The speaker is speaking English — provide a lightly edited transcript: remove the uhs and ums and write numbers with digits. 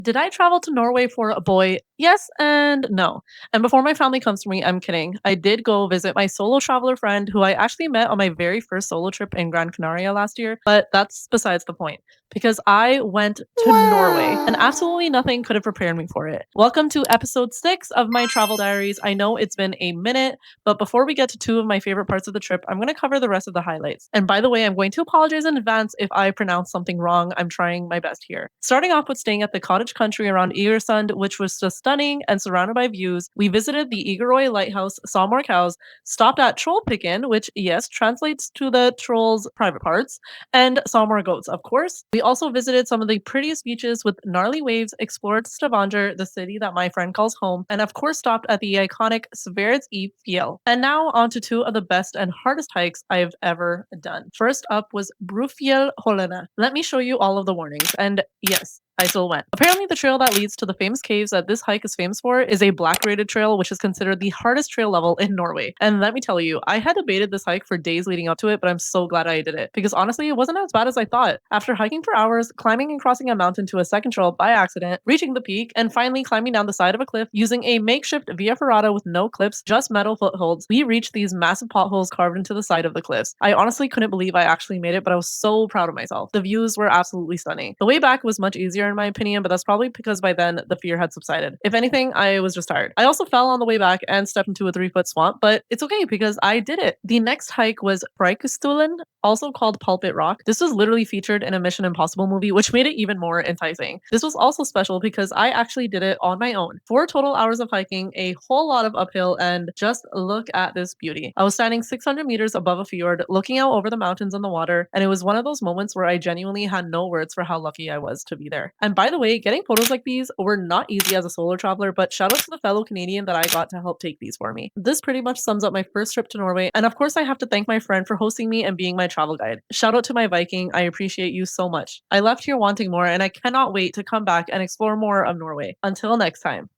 Did I travel to Norway for a boy? Yes and no. And before my family comes for me, I'm kidding. I did go visit my solo traveler friend who I actually met on my very first solo trip in Gran Canaria last year, but that's besides the point because I went to Norway and absolutely nothing could have prepared me for it. Welcome to episode 6 of my travel diaries. I know it's been a minute, but before we get to two of my favorite parts of the trip, I'm going to cover the rest of the highlights. And by the way, I'm going to apologize in advance if I pronounce something wrong. I'm trying my best here. Starting off with staying at the cottage country around Egersund, which was just stunning and surrounded by views. We visited the Egeroy Lighthouse, saw more cows, stopped at Trollpicken, which, yes, translates to the trolls' private parts, and saw more goats, of course. We also visited some of the prettiest beaches with gnarly waves, explored Stavanger, the city that my friend calls home, and of course stopped at the iconic Sverred's Fjell. And now on to two of the best and hardest hikes I've ever done. First up was Brufjell Hollene. Let me show you all of the warnings, and yes, I still went. Apparently, the trail that leads to the famous caves that this hike is famous for is a black graded trail, which is considered the hardest trail level in Norway. And let me tell you, I had debated this hike for days leading up to it, but I'm so glad I did it because honestly, it wasn't as bad as I thought. After hiking for hours, climbing and crossing a mountain to a second trail by accident, reaching the peak, and finally climbing down the side of a cliff using a makeshift via ferrata with no clips, just metal footholds, we reached these massive potholes carved into the side of the cliffs. I honestly couldn't believe I actually made it, but I was so proud of myself. The views were absolutely stunning. The way back was much easier in my opinion, but that's probably because by then the fear had subsided. If anything, I was just tired. I also fell on the way back and stepped into a 3-foot swamp, but it's okay because I did it. The next hike was Preikestolen, also called Pulpit Rock. This was literally featured in a Mission Impossible movie, which made it even more enticing. This was also special because I actually did it on my own. 4 total hours of hiking, a whole lot of uphill, and just look at this beauty. I was standing 600 meters above a fjord, looking out over the mountains and the water, and it was one of those moments where I genuinely had no words for how lucky I was to be there. And by the way, getting photos like these were not easy as a solo traveler, but shout out to the fellow Canadian that I got to help take these for me. This pretty much sums up my first trip to Norway, and of course I have to thank my friend for hosting me and being my travel guide. Shout out to my Viking, I appreciate you so much. I left here wanting more, and I cannot wait to come back and explore more of Norway. Until next time.